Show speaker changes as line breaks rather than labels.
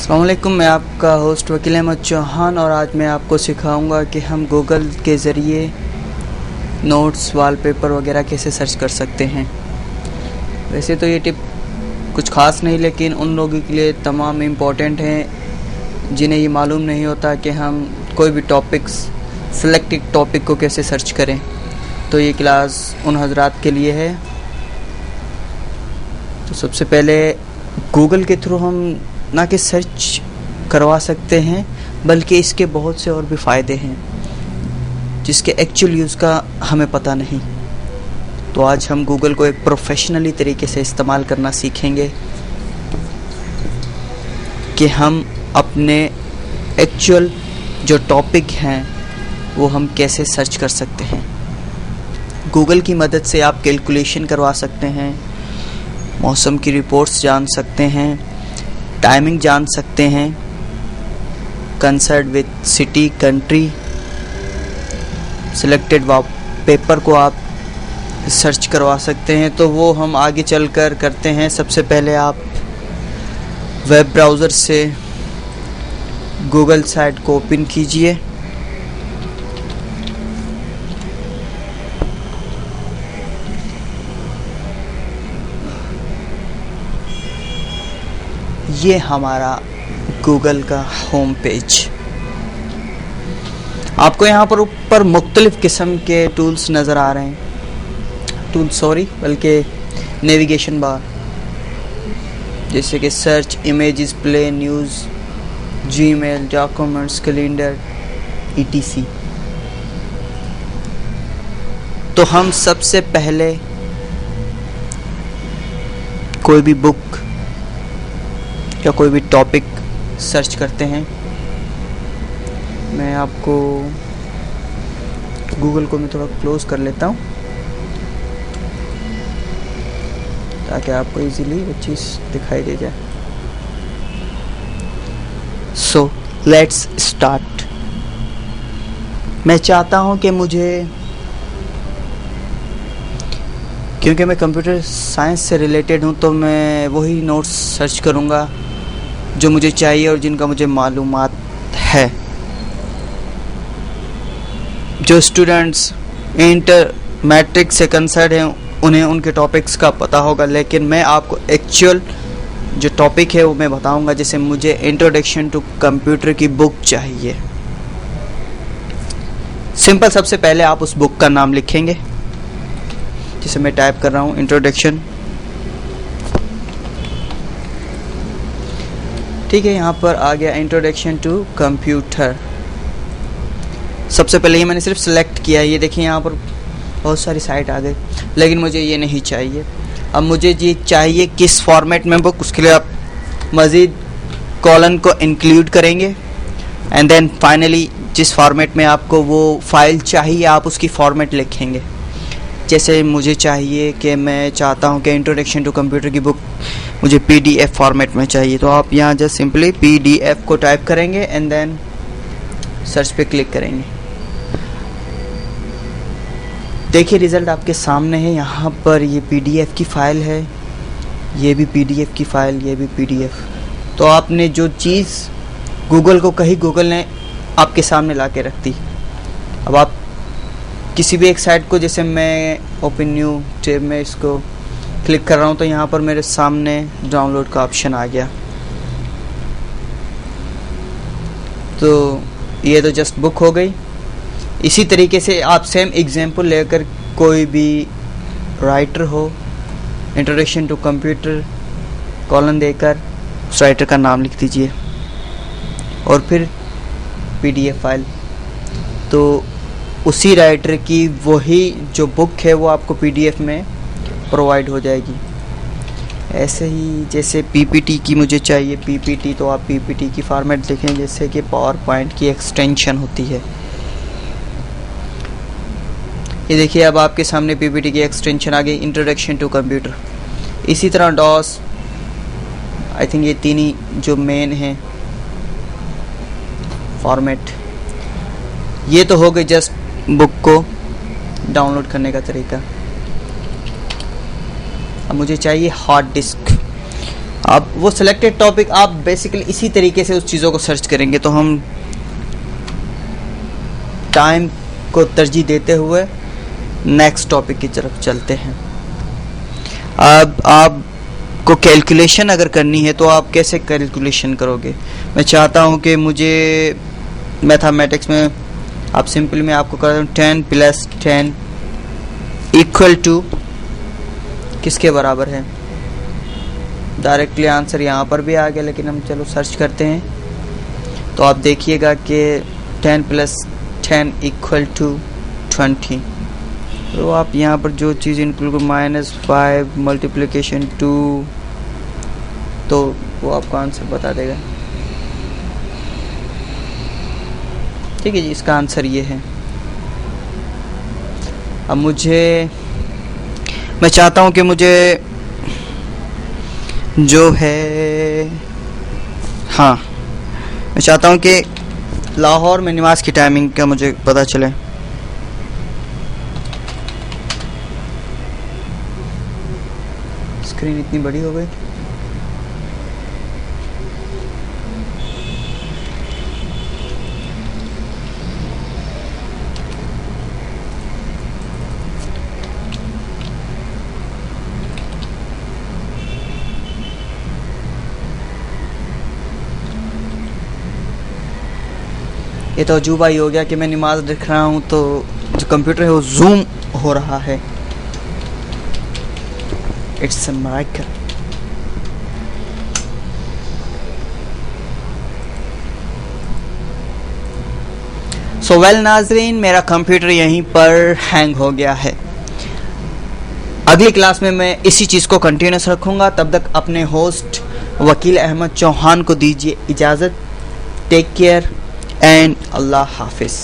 अस्सलाम वालेकुम, मैं आपका होस्ट वकील अहमद चौहान और आज मैं आपको सिखाऊंगा कि हम गूगल के ज़रिए नोट्स, वॉलपेपर वगैरह कैसे सर्च कर सकते हैं। वैसे तो ये टिप कुछ ख़ास नहीं, लेकिन उन लोगों के लिए तमाम इम्पोर्टेंट हैं जिन्हें ये मालूम नहीं होता कि हम कोई भी सिलेक्टेड टॉपिक को कैसे सर्च करें। तो ये क्लास उन हजरात के लिए है। तो सबसे पहले गूगल के थ्रू हम ना कि सर्च करवा सकते हैं, बल्कि इसके बहुत से और भी फ़ायदे हैं जिसके एक्चुअल यूज़ का हमें पता नहीं। तो आज हम गूगल को एक प्रोफेशनली तरीके से इस्तेमाल करना सीखेंगे कि हम अपने एक्चुअल जो टॉपिक हैं वो हम कैसे सर्च कर सकते हैं। गूगल की मदद से आप कैलकुलेशन करवा सकते हैं, मौसम की रिपोर्ट्स जान सकते हैं, टाइमिंग जान सकते हैं, concert with city country, selected paper को आप सर्च करवा सकते हैं। तो वो हम आगे चलकर करते हैं। सबसे पहले आप वेब ब्राउज़र से गूगल साइट को ओपन कीजिए। ये हमारा गूगल का होम पेज। आपको यहाँ पर ऊपर मुख्तलिफ किस्म के टूल्स नज़र आ रहे हैं, बल्कि नेविगेशन बार, जैसे कि search, images, play, news, Gmail, documents, calendar, etc। तो हम सबसे पहले कोई भी बुक या कोई भी टॉपिक सर्च करते हैं। मैं आपको गूगल को मैं थोड़ा क्लोज कर लेता हूँ ताकि आपको इजीली वो चीज़ दिखाई दे जाए। So let's start. मैं चाहता हूँ कि क्योंकि मैं कंप्यूटर साइंस से रिलेटेड हूँ, तो मैं वही नोट्स सर्च करूँगा जो मुझे चाहिए और जिनका मुझे मालूमात है। जो स्टूडेंट्स इंटर मैट्रिक से कंसर्न हैं उन्हें उनके टॉपिक्स का पता होगा, लेकिन मैं आपको एक्चुअल जो टॉपिक है वो मैं बताऊंगा। जैसे मुझे इंट्रोडक्शन टू कंप्यूटर की बुक चाहिए। सिंपल, सबसे पहले आप उस बुक का नाम लिखेंगे। जैसे मैं टाइप कर रहा हूँ इंट्रोडक्शन। ठीक है, यहाँ पर आ गया इंट्रोडक्शन टू कंप्यूटर। सबसे पहले ये मैंने सिर्फ सेलेक्ट किया। ये देखिए यहाँ पर बहुत सारी साइट आ गई, लेकिन मुझे ये नहीं चाहिए। अब मुझे ये चाहिए किस फॉर्मेट में बुक, उसके लिए आप मज़ीद कॉलन को इंक्लूड करेंगे एंड देन फाइनली जिस फॉर्मेट में आपको वो फाइल चाहिए आप उसकी फॉर्मेट लिखेंगे। जैसे मुझे चाहिए कि मैं चाहता हूँ कि इंट्रोडक्शन टू कंप्यूटर की बुक मुझे PDF फॉर्मेट में चाहिए, तो आप यहाँ जस्ट सिंपली PDF को टाइप करेंगे एंड देन सर्च पे क्लिक करेंगे। देखिए रिज़ल्ट आपके सामने है। यहाँ पर ये PDF की फ़ाइल है, ये भी PDF की फ़ाइल, ये भी PDF। तो आपने जो चीज़ गूगल को कही, गूगल ने आपके सामने ला के रख दी। अब आप किसी भी एक साइट को, जैसे मैं ओपन न्यू टैब में इसको क्लिक कर रहा हूँ, तो यहाँ पर मेरे सामने डाउनलोड का ऑप्शन आ गया। तो ये तो जस्ट बुक हो गई। इसी तरीके से आप सेम एग्जांपल लेकर कोई भी राइटर हो, इंट्रोडक्शन टू कंप्यूटर कॉलन देकर उस राइटर का नाम लिख दीजिए और फिर PDF फाइल। तो उसी राइटर की वही जो बुक है वो आपको PDF में प्रोवाइड हो जाएगी। ऐसे ही जैसे PPT की मुझे चाहिए PPT, तो आप PPT की फॉर्मेट देखें, जैसे कि पावर पॉइंट की एक्सटेंशन होती है। ये देखिए अब आपके सामने PPT की एक्सटेंशन आ गई, इंट्रोडक्शन टू कंप्यूटर। इसी तरह डॉस, आई थिंक ये तीन ही जो मेन हैं फॉर्मेट। ये तो हो गई जस्ट बुक को डाउनलोड करने का तरीका। अब मुझे चाहिए हार्ड डिस्क। अब वो सिलेक्टेड टॉपिक आप बेसिकली इसी तरीके से उस चीज़ों को सर्च करेंगे। तो हम टाइम को तरजीह देते हुए नेक्स्ट टॉपिक की तरफ चलते हैं। अब आपको कैलकुलेशन अगर करनी है तो आप कैसे कैलकुलेशन करोगे? मैं चाहता हूं कि मुझे मैथमेटिक्स में आप सिंपल में आपको कर दूं 10 + 10 = किसके बराबर है? डायरेक्टली आंसर यहाँ पर भी आ गया, लेकिन हम चलो सर्च करते हैं। तो आप देखिएगा कि 10 + 10 = 20। तो आप यहाँ पर जो चीज़ इंक्लूड -5 मल्टीप्लिकेशन 2, तो वो आपको आंसर बता देगा। ठीक है जी, इसका आंसर ये है। अब मैं चाहता हूँ कि मुझे जो है, हाँ, मैं चाहता हूँ कि लाहौर में निवास की टाइमिंग का मुझे पता चले। स्क्रीन इतनी बड़ी हो गई। ये तो अजूबा ही हो गया कि मैं नमाज देख रहा हूँ तो जो कंप्यूटर है वो जूम हो रहा है। It's a miracle. So well नाजरीन, मेरा कंप्यूटर यहीं पर हैंग हो गया है। अगली क्लास में मैं इसी चीज़ को कंटिन्यूस रखूँगा। तब तक अपने होस्ट वकील अहमद चौहान को दीजिए इजाज़त। टेक केयर एंड अल्लाह हाफिज़।